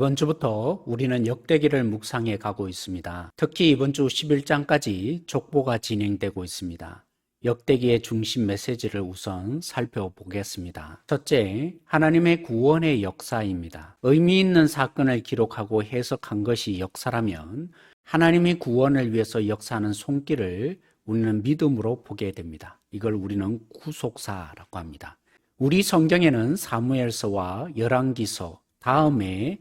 이번 주부터 우리는 역대기를 묵상해 가고 있습니다. 특히 이번 주 11장까지 족보가 진행되고 있습니다. 역대기의 중심 메시지를 우선 살펴보겠습니다. 첫째, 하나님의 구원의 역사입니다. 의미 있는 사건을 기록하고 해석한 것이 역사라면 하나님이 구원을 위해서 역사하는 손길을 우리는 믿음으로 보게 됩니다. 이걸 우리는 구속사라고 합니다. 우리 성경에는 사무엘서와 열왕기서 다음에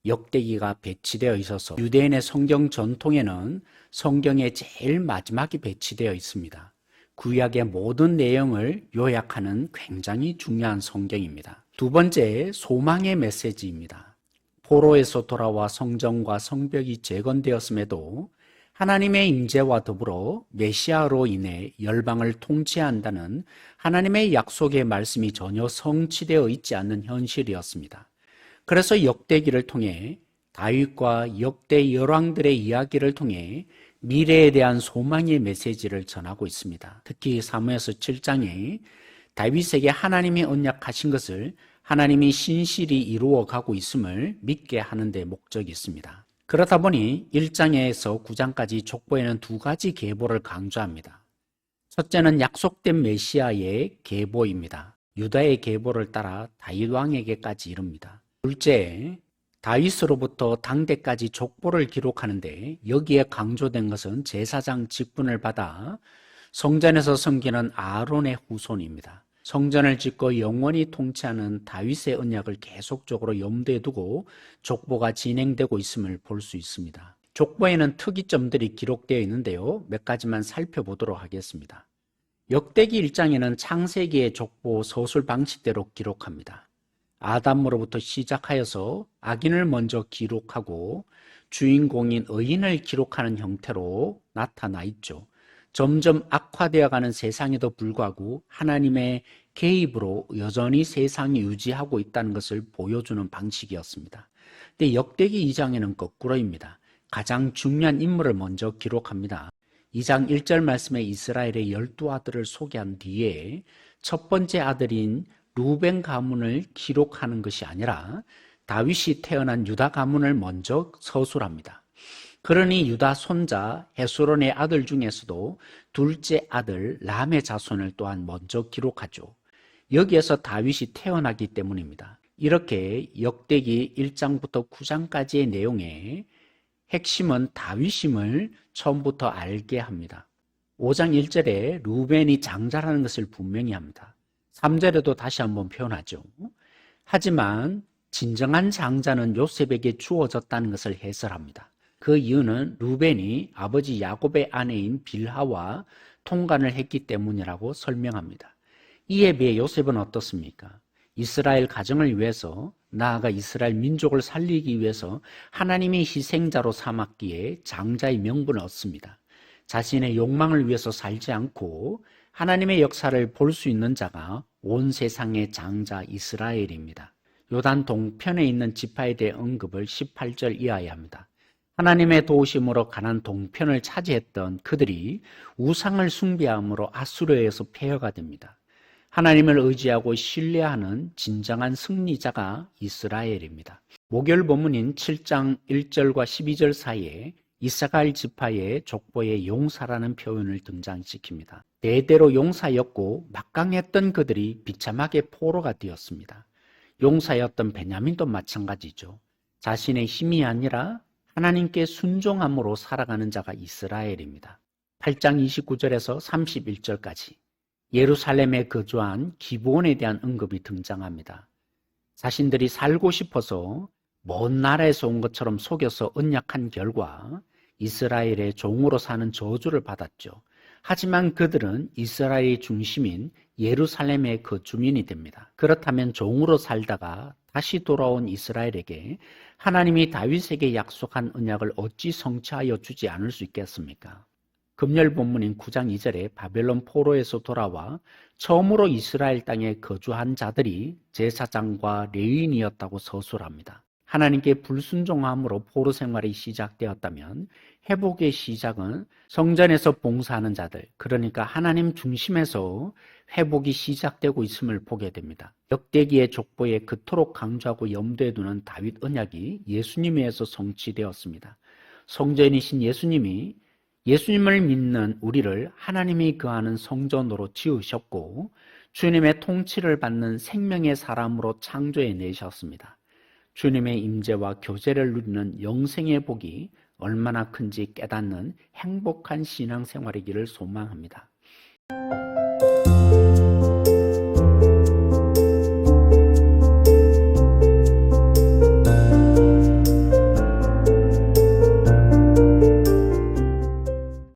역대기가 배치되어 있어서 유대인의 성경 전통에는 성경의 제일 마지막이 배치되어 있습니다. 구약의 모든 내용을 요약하는 굉장히 중요한 성경입니다. 두 번째, 소망의 메시지입니다. 포로에서 돌아와 성전과 성벽이 재건되었음에도 하나님의 임재와 더불어 메시아로 인해 열방을 통치한다는 하나님의 약속의 말씀이 전혀 성취되어 있지 않는 현실이었습니다. 그래서 역대기를 통해 다윗과 역대 열왕들의 이야기를 통해 미래에 대한 소망의 메시지를 전하고 있습니다. 특히 사무엘서 7장에 다윗에게 하나님이 언약하신 것을 하나님이 신실히 이루어 가고 있음을 믿게 하는 데 목적이 있습니다. 그렇다 보니 1장에서 9장까지 족보에는 두 가지 계보를 강조합니다. 첫째는 약속된 메시아의 계보입니다. 유다의 계보를 따라 다윗 왕에게까지 이릅니다. 둘째, 다윗으로부터 당대까지 족보를 기록하는데 여기에 강조된 것은 제사장 직분을 받아 성전에서 섬기는 아론의 후손입니다. 성전을 짓고 영원히 통치하는 다윗의 언약을 계속적으로 염두에 두고 족보가 진행되고 있음을 볼 수 있습니다. 족보에는 특이점들이 기록되어 있는데요. 몇 가지만 살펴보도록 하겠습니다. 역대기 1장에는 창세기의 족보 서술 방식대로 기록합니다. 아담으로부터 시작하여서 악인을 먼저 기록하고 주인공인 의인을 기록하는 형태로 나타나 있죠. 점점 악화되어가는 세상에도 불구하고 하나님의 개입으로 여전히 세상이 유지하고 있다는 것을 보여주는 방식이었습니다. 근데 역대기 2장에는 거꾸로입니다. 가장 중요한 인물을 먼저 기록합니다. 2장 1절 말씀에 이스라엘의 12아들을 소개한 뒤에 첫 번째 아들인 루벤 가문을 기록하는 것이 아니라 다윗이 태어난 유다 가문을 먼저 서술합니다. 그러니 유다 손자 헤스론의 아들 중에서도 둘째 아들 람의 자손을 또한 먼저 기록하죠. 여기에서 다윗이 태어나기 때문입니다. 이렇게 역대기 1장부터 9장까지의 내용의 핵심은 다윗임을 처음부터 알게 합니다. 5장 1절에 루벤이 장자라는 것을 분명히 합니다. 3절에도 다시 한번 표현하죠. 하지만 진정한 장자는 요셉에게 주어졌다는 것을 해설합니다. 그 이유는 루벤이 아버지 야곱의 아내인 빌하와 통간을 했기 때문이라고 설명합니다. 이에 비해 요셉은 어떻습니까? 이스라엘 가정을 위해서, 나아가 이스라엘 민족을 살리기 위해서 하나님이 희생자로 삼았기에 장자의 명분을 얻습니다. 자신의 욕망을 위해서 살지 않고 하나님의 역사를 볼 수 있는 자가 온 세상의 장자 이스라엘입니다. 요단 동편에 있는 지파에 대해 언급을 18절 이하에 합니다. 하나님의 도우심으로 가나안 동편을 차지했던 그들이 우상을 숭배함으로 아수르에서 폐허가 됩니다. 하나님을 의지하고 신뢰하는 진정한 승리자가 이스라엘입니다. 목요일 본문인 7장 1절과 12절 사이에 이사갈 지파의 족보에 용사라는 표현을 등장시킵니다. 대대로 용사였고 막강했던 그들이 비참하게 포로가 되었습니다. 용사였던 베냐민도 마찬가지죠. 자신의 힘이 아니라 하나님께 순종함으로 살아가는 자가 이스라엘입니다. 8장 29절에서 31절까지 예루살렘에 거주한 기브온에 대한 언급이 등장합니다. 자신들이 살고 싶어서 먼 나라에서 온 것처럼 속여서 언약한 결과 이스라엘의 종으로 사는 저주를 받았죠. 하지만 그들은 이스라엘의 중심인 예루살렘의 거주민이 됩니다. 그렇다면 종으로 살다가 다시 돌아온 이스라엘에게 하나님이 다윗에게 약속한 언약을 어찌 성취하여 주지 않을 수 있겠습니까? 금요일 본문인 9장 2절에 바벨론 포로에서 돌아와 처음으로 이스라엘 땅에 거주한 자들이 제사장과 레위인이었다고 서술합니다. 하나님께 불순종함으로 포로 생활이 시작되었다면 회복의 시작은 성전에서 봉사하는 자들, 그러니까 하나님 중심에서 회복이 시작되고 있음을 보게 됩니다. 역대기의 족보에 그토록 강조하고 염두에 두는 다윗 언약이 예수님에 의해서 성취되었습니다. 성전이신 예수님을 믿는 우리를 하나님이 거하는 성전으로 지으셨고 주님의 통치를 받는 생명의 사람으로 창조해 내셨습니다. 주님의 임재와 교제를 누리는 영생의 복이 얼마나 큰지 깨닫는 행복한 신앙생활이기를 소망합니다.